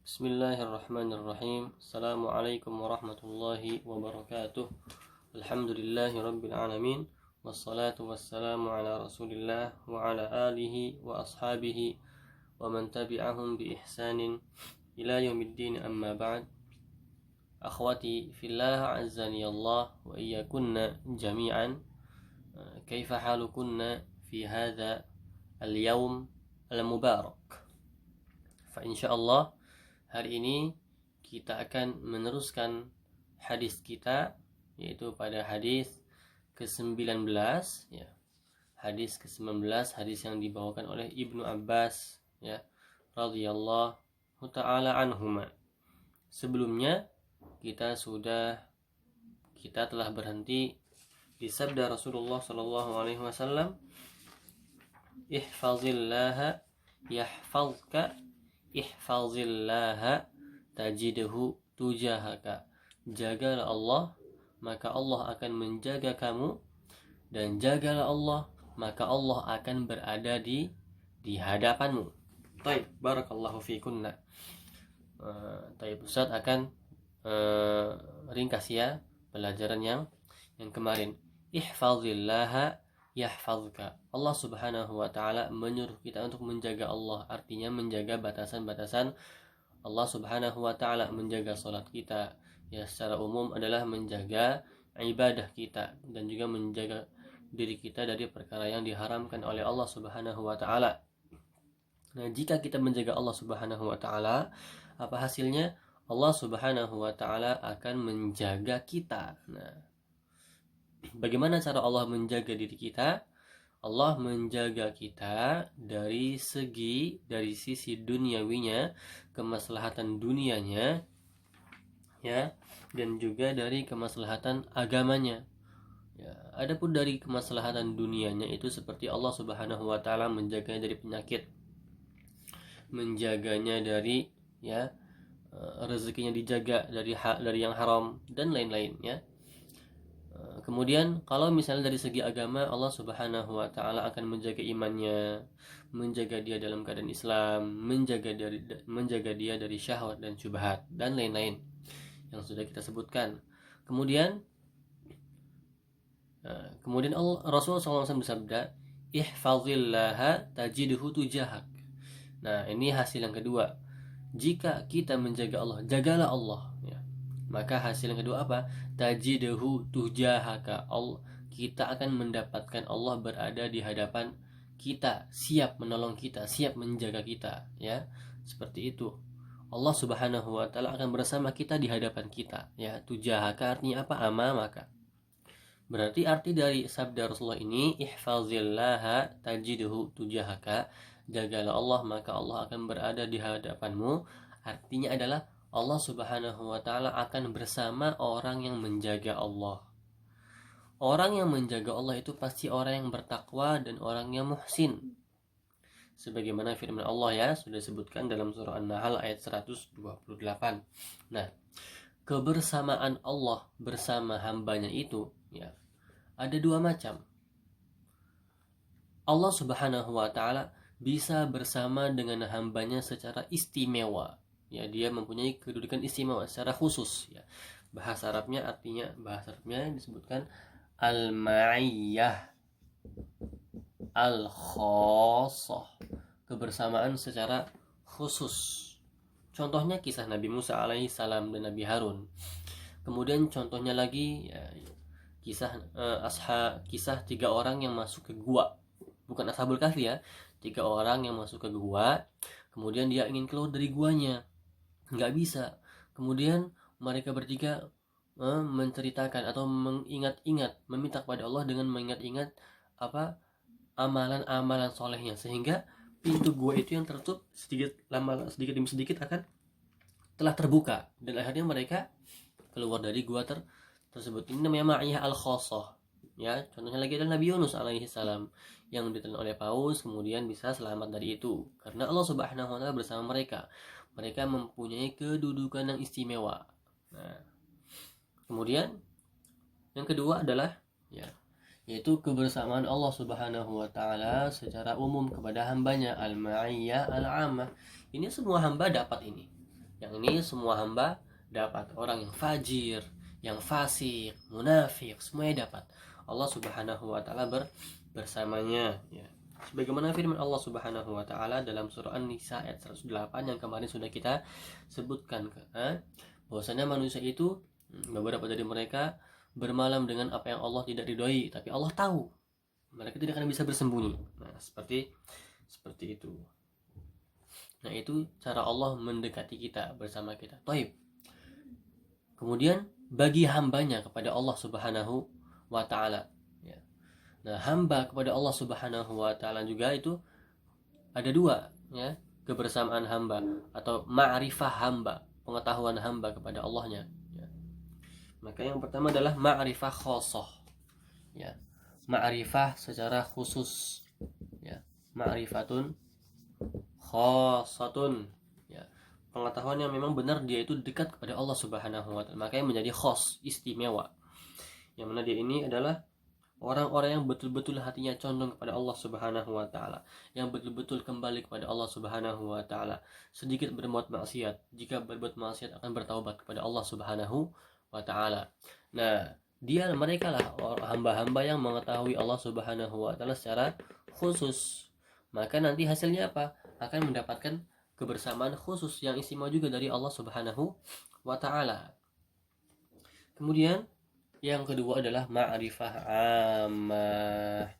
Bismillahirrahmanirrahim. Assalamualaikum warahmatullahi wabarakatuh. Alhamdulillahi rabbil alamin. Wassalatu wassalamu ala rasulillah wa ala alihi wa ashabihi wa man tabi'ahum bi ihsanin ila yaumiddin, amma ba'd. Akhwati fillah, azzani Allah wa iyyakunna jami'an. Kaifa halukunna fi hadha al-yawm al-mubarak? Fa insyaallah hari ini kita akan meneruskan hadis kita, yaitu pada hadis ke-19 ya. Hadis ke-19, hadis yang dibawakan oleh Ibnu Abbas ya, radhiyallahu taala anhuma. Sebelumnya kita telah berhenti di sabda Rasulullah sallallahu alaihi wasallam, ihfazillaha yahfazka, ihfazillaha tajidhu tujahaka. Jagalah Allah, maka Allah akan menjaga kamu, dan jagalah Allah, maka Allah akan berada di hadapanmu. Baik, barakallahu fikunna. Baik, Ustaz akan ringkas ya pelajaran yang kemarin. Ihfazillaha yahfazka. Allah subhanahu wa ta'ala menyuruh kita untuk menjaga Allah, artinya menjaga batasan-batasan Allah subhanahu wa ta'ala, menjaga salat kita ya, secara umum adalah menjaga ibadah kita dan juga menjaga diri kita dari perkara yang diharamkan oleh Allah subhanahu wa ta'ala. Nah, jika kita menjaga Allah subhanahu wa ta'ala, apa hasilnya? Allah subhanahu wa ta'ala akan menjaga kita. Nah, bagaimana cara Allah menjaga diri kita? Allah menjaga kita dari sisi duniawinya, kemaslahatan dunianya ya, dan juga dari kemaslahatan agamanya ya. Adapun dari kemaslahatan dunianya itu seperti Allah subhanahu wa ta'ala menjaganya dari penyakit, menjaganya dari ya rezekinya dijaga dari yang haram dan lain-lain ya. Kemudian kalau misalnya dari segi agama, Allah subhanahu wa ta'ala akan menjaga imannya, menjaga dia dalam keadaan Islam, menjaga dia dari syahwat dan syubhat dan lain-lain yang sudah kita sebutkan. Kemudian Rasulullah SAW bersabda, ihfazillaha tajidhu tujahak. Nah, ini hasil yang kedua. Jika kita menjaga Allah, jagalah Allah ya. Maka hasil yang kedua apa? Tajidhu tujahaka. Kita akan mendapatkan Allah berada di hadapan kita, siap menolong kita, siap menjaga kita ya. Seperti itu. Allah subhanahu wa ta'ala akan bersama kita di hadapan kita ya. Tujahaka artinya apa? Amamaka. Berarti arti dari sabda Rasulullah ini, ihfazillaha tajidhu tujahaka, jagalah Allah maka Allah akan berada di hadapanmu. Artinya adalah Allah subhanahu wa ta'ala akan bersama orang yang menjaga Allah. Orang yang menjaga Allah itu pasti orang yang bertakwa dan orang yang muhsin, sebagaimana firman Allah ya, sudah disebutkan dalam surah An-Nahl ayat 128. Nah, kebersamaan Allah bersama hambanya itu ya, ada dua macam. Allah subhanahu wa ta'ala bisa bersama dengan hambanya secara istimewa ya, dia mempunyai kedudukan istimewa secara khusus ya. Bahasa Arabnya disebutkan al-ma'iyyah al-khassah, kebersamaan secara khusus. Contohnya kisah Nabi Musa alaihi salam dan Nabi Harun. Kemudian contohnya lagi ya, kisah 3 orang yang masuk ke gua, bukan Ashabul Kahfi ya, 3 orang yang masuk ke gua, kemudian dia ingin keluar dari guanya, nggak bisa. Kemudian mereka bertiga menceritakan atau mengingat-ingat, meminta kepada Allah dengan mengingat-ingat amalan-amalan solehnya, sehingga pintu gua itu yang tertutup sedikit demi sedikit akan telah terbuka, dan akhirnya mereka keluar dari gua tersebut. Ini namanya ma'iyah al-khassah ya. Contohnya lagi adalah Nabi Yunus alaihi salam yang ditelan oleh paus, kemudian bisa selamat dari itu karena Allah subhanahu wa ta'ala bersama mereka. Mereka mempunyai kedudukan yang istimewa. Nah, kemudian yang kedua adalah ya, yaitu kebersamaan Allah subhanahu wa ta'ala secara umum kepada hambanya, al-ma'iyyah al-'ammah. Ini semua hamba dapat ini. Yang ini semua hamba dapat. Orang yang fajir, yang fasik, munafik, semuanya dapat. Allah Subhanahu wa taala bersamanya, ya. Sebagaimana firman Allah Subhanahu wa taala dalam surah An-Nisa ayat 108 yang kemarin sudah kita sebutkan, bahwasanya manusia itu, beberapa dari mereka bermalam dengan apa yang Allah tidak ridhoi, tapi Allah tahu. Mereka tidak akan bisa bersembunyi. Nah, seperti itu. Nah, itu cara Allah mendekati kita, bersama kita. Taib. Kemudian bagi hambanya kepada Allah Subhanahu wa taala, ya. Nah, hamba kepada Allah Subhanahu wa taala juga itu ada dua, ya. Kebersamaan hamba atau ma'rifah hamba, pengetahuan hamba kepada Allahnya, ya. Maka yang pertama adalah ma'rifah khosoh, ya. Ma'rifah secara khusus, ya. Ma'rifatun khosatun, ya. Pengetahuan yang memang benar dia itu dekat kepada Allah Subhanahu wa taala, makanya menjadi khos, istimewa. Yang mana dia ini adalah orang-orang yang betul-betul hatinya condong kepada Allah Subhanahu wa taala, yang betul-betul kembali kepada Allah Subhanahu wa taala, sedikit berbuat maksiat, jika berbuat maksiat akan bertaubat kepada Allah Subhanahu wa taala. Nah, mereka lah hamba-hamba yang mengetahui Allah Subhanahu wa taala secara khusus. Maka nanti hasilnya apa? Akan mendapatkan kebersamaan khusus yang istimewa juga dari Allah Subhanahu wa taala. Kemudian yang kedua adalah ma'rifah ammah,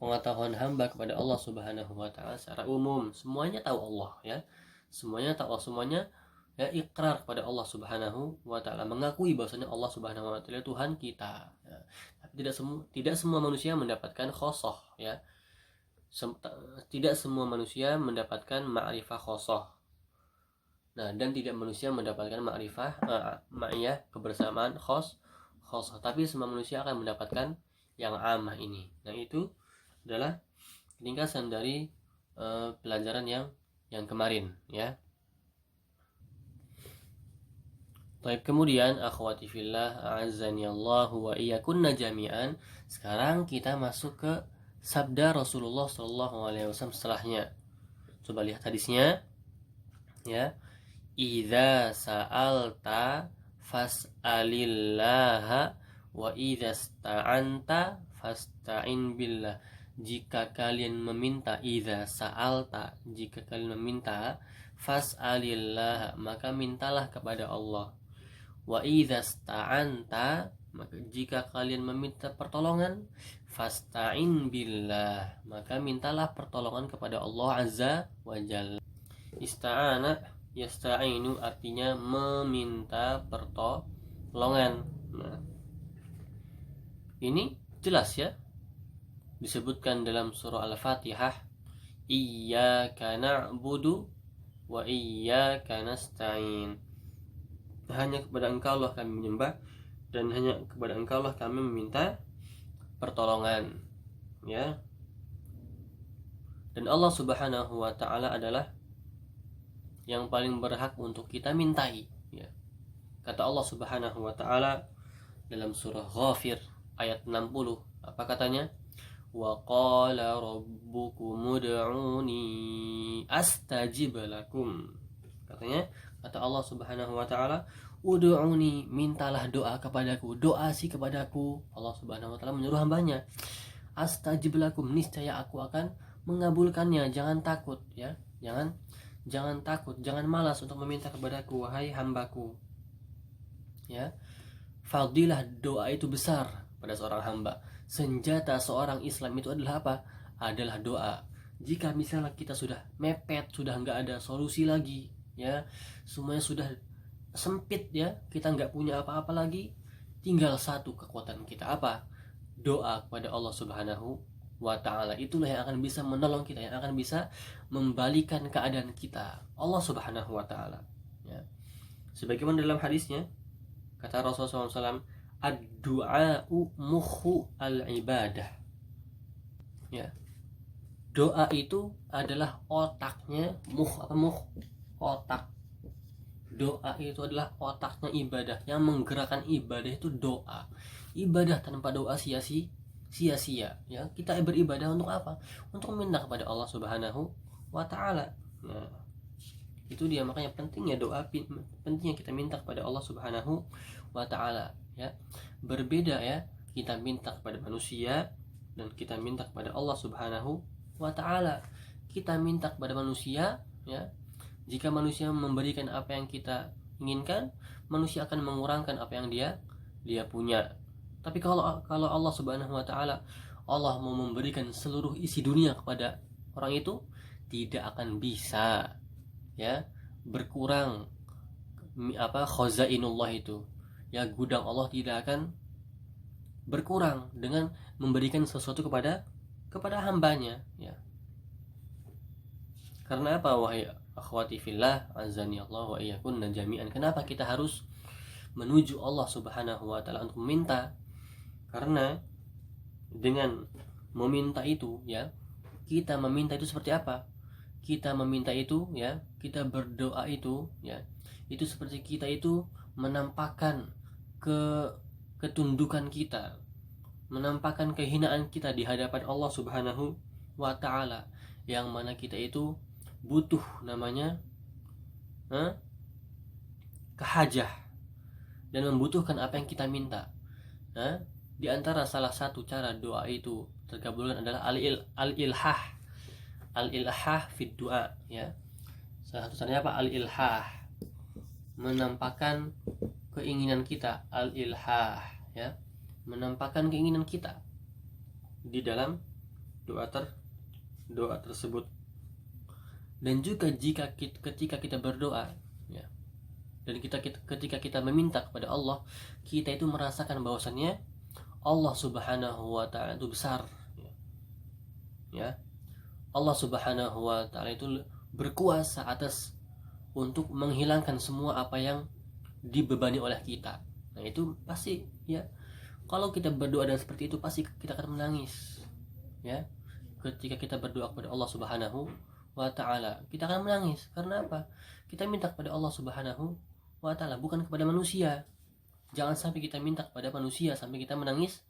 pengetahuan hamba kepada Allah Subhanahu wa taala secara umum. Semuanya tahu Allah, ya. Semuanya tahu Allah, semuanya ya ikrar kepada Allah Subhanahu wa taala, mengakui bahwasanya Allah Subhanahu wa taala Tuhan kita, ya. Tapi tidak semua manusia mendapatkan khosoh, ya. Tidak semua manusia mendapatkan ma'rifah khosoh. Nah, dan tidak manusia mendapatkan ma'rifah ma'iyah, kebersamaan khosoh. Tapi semua manusia akan mendapatkan yang amah ini. Nah, itu adalah ringkasan dari pelajaran yang kemarin, ya. Baik, kemudian akhwati fillah a'azzani Allah wa iyyakunna jami'an. Sekarang kita masuk ke sabda Rasulullah sallallahu alaihi wasallam setelahnya. Coba lihat hadisnya, ya. Idza sa'alta fas'alillaha wa idza sta'anta fasta'in billah. Jika kalian meminta, idza sa'alta, jika kalian meminta, fas'alillaha, maka mintalah kepada Allah. Wa idza sta'anta, maka jika kalian meminta pertolongan, fasta'in billah, maka mintalah pertolongan kepada Allah Azza wa Jalla. Ista'ana yasta'inu artinya meminta pertolongan. Nah, ini jelas, ya, disebutkan dalam surah Al-Fatihah, iyyaka na'budu wa iyyaka nasta'in. Hanya kepada Engkau lah kami menyembah, dan hanya kepada Engkau lah kami meminta pertolongan, ya. Dan Allah Subhanahu wa taala adalah yang paling berhak untuk kita mintai, ya. Kata Allah Subhanahu wa taala dalam surah Ghafir ayat 60, apa katanya? Wa qala rabbukum ud'uni astajib lakum. Kata Allah Subhanahu wa taala, ud'uni, mintalah doa kepadaku, doa sih kepadaku. Allah Subhanahu wa taala menyuruh hambanya, astajib lakum, niscaya aku akan mengabulkannya. Jangan takut, ya. Jangan takut, jangan malas untuk meminta kepadaku, wahai hambaku, ya. Fadilah doa itu besar pada seorang hamba. Senjata seorang Islam itu adalah apa? Adalah doa. Jika misalnya kita sudah mepet, sudah nggak ada solusi lagi, ya, semuanya sudah sempit, ya, kita nggak punya apa-apa lagi, tinggal satu kekuatan kita, apa? Doa kepada Allah Subhanahu wa ta'ala. Itulah yang akan bisa menolong kita, yang akan bisa membalikan keadaan kita, Allah Subhanahu wa ta'ala, ya. Sebagaimana dalam hadisnya, kata Rasulullah SAW, ad-du'a'u mukhu al-ibadah, ya. Doa itu adalah otaknya, otak. Doa itu adalah otaknya ibadah. Yang menggerakkan ibadah itu doa. Ibadah tanpa doa sia-sia, ya. Kita beribadah untuk apa? Untuk minta kepada Allah Subhanahu wa ta'ala. Nah, itu itu dia. Makanya pentingnya doa, pentingnya kita minta kepada Allah Subhanahu wa taala, ya. Berbeda ya, kita minta kepada manusia dan kita minta kepada Allah Subhanahu wa taala. Kita minta kepada manusia, ya. Jika manusia memberikan apa yang kita inginkan, manusia akan mengurangkan apa yang dia punya. Tapi kalau Allah Subhanahu wa taala, Allah mau memberikan seluruh isi dunia kepada orang itu, tidak akan bisa, ya, berkurang khazainullah itu. Ya, gudang Allah tidak akan berkurang dengan memberikan sesuatu kepada hambanya, ya. Karena apa, wahai akhwati fillah, azani Allah wa iyyakunna jami'an? Kenapa kita harus menuju Allah Subhanahu wa taala untuk meminta? Karena dengan meminta itu, ya, kita meminta itu seperti apa? Kita meminta itu, ya, kita berdoa itu, ya, itu seperti kita itu menampakkan ketundukan kita, menampakkan kehinaan kita di hadapan Allah Subhanahu wa taala, yang mana kita itu butuh namanya kehajah dan membutuhkan apa yang kita minta. Di antara salah satu cara doa itu terkabulkan adalah al-ilhah fid du'a, ya. Salah satu caranya apa? Al-ilhah, menampakkan keinginan kita. Al-ilhah, ya, menampakkan keinginan kita di dalam doa tersebut. Dan juga ketika kita berdoa, ya, dan ketika kita meminta kepada Allah, kita itu merasakan bahwasannya Allah Subhanahu wa taala itu besar, ya. Allah Subhanahu wa taala itu berkuasa atas untuk menghilangkan semua apa yang dibebani oleh kita. Nah, itu pasti, ya, kalau kita berdoa dan seperti itu, pasti kita akan menangis, ya. Ketika kita berdoa kepada Allah Subhanahu wa taala, kita akan menangis. Karena apa? Kita minta kepada Allah Subhanahu wa taala, bukan kepada manusia. Jangan sampai kita minta kepada manusia sampai kita menangis.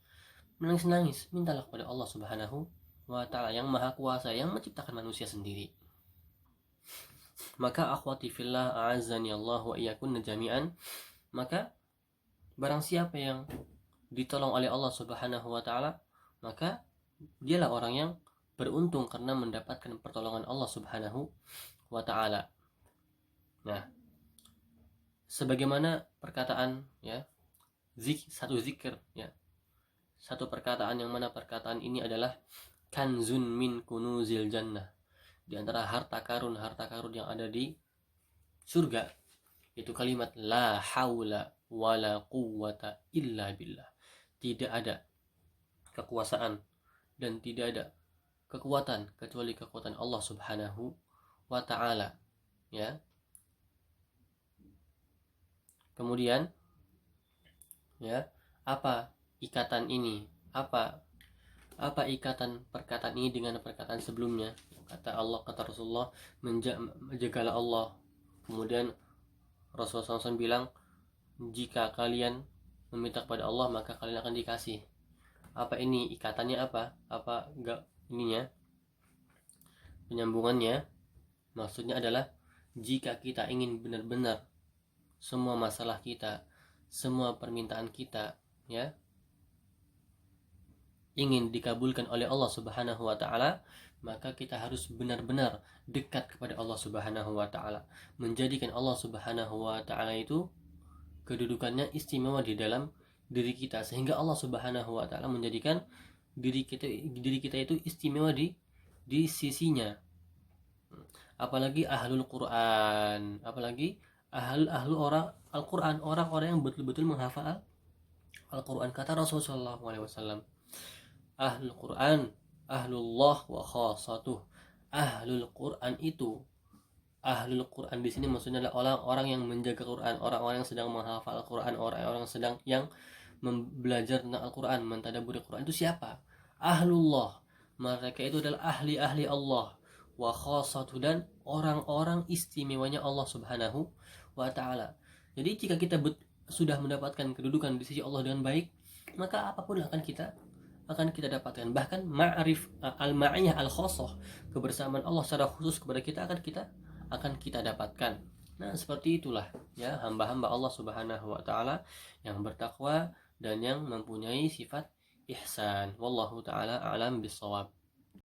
Mintalah kepada Allah Subhanahu wa taala yang maha kuasa, yang menciptakan manusia sendiri. Maka akhwati fillah, a'azzani Allah wa iyyakunna jami'an, maka barang siapa yang ditolong oleh Allah Subhanahu wa taala, maka dialah orang yang beruntung karena mendapatkan pertolongan Allah Subhanahu wa taala. Nah, sebagaimana perkataan, ya, satu zikir, ya, satu perkataan yang mana perkataan ini adalah kanzun min kunuzil jannah, di antara harta karun yang ada di surga, itu kalimat la haula wala quwwata illa billah. Tidak ada kekuasaan dan tidak ada kekuatan kecuali kekuatan Allah Subhanahu wa taala, ya. Kemudian, ya, apa ikatan ini? Apa ikatan perkataan ini dengan perkataan sebelumnya? Kata Rasulullah, menjagalah Allah. Kemudian Rasulullah SAW bilang, jika kalian meminta kepada Allah, maka kalian akan dikasih. Apa ini ikatannya? Apa enggak ininya, penyambungannya? Maksudnya adalah, jika kita ingin benar-benar semua masalah kita, semua permintaan kita, ya, ingin dikabulkan oleh Allah Subhanahu wa taala, maka kita harus benar-benar dekat kepada Allah Subhanahu wa taala, menjadikan Allah Subhanahu wa taala itu kedudukannya istimewa di dalam diri kita, sehingga Allah Subhanahu wa taala menjadikan diri kita itu istimewa di sisinya. Apalagi ahlul Quran, apalagi ahlu orang Al-Quran, orang-orang yang betul-betul menghafal Al-Quran. Kata Rasulullah SAW, ahlul Quran ahlullah wa khasatuh. Ahlul Quran itu, ahlul Quran di sini maksudnya adalah orang-orang yang menjaga Quran, orang-orang yang sedang menghafal Al-Quran, orang-orang yang belajar tentang Al-Quran, mentadabburi Quran. Itu siapa? Ahlullah. Mereka itu adalah ahli-ahli Allah. Wa khasatuh, dan orang-orang istimewanya Allah Subhanahu wa ta'ala. Jadi jika kita sudah mendapatkan kedudukan di sisi Allah dengan baik, maka apapun akan kita dapatkan. Bahkan ma'rif al-ma'iyah al-khassah, kebersamaan Allah secara khusus kepada kita akan kita dapatkan. Nah, seperti itulah ya hamba-hamba Allah Subhanahu wa taala yang bertakwa dan yang mempunyai sifat ihsan. Wallahu taala a'lam bissawab.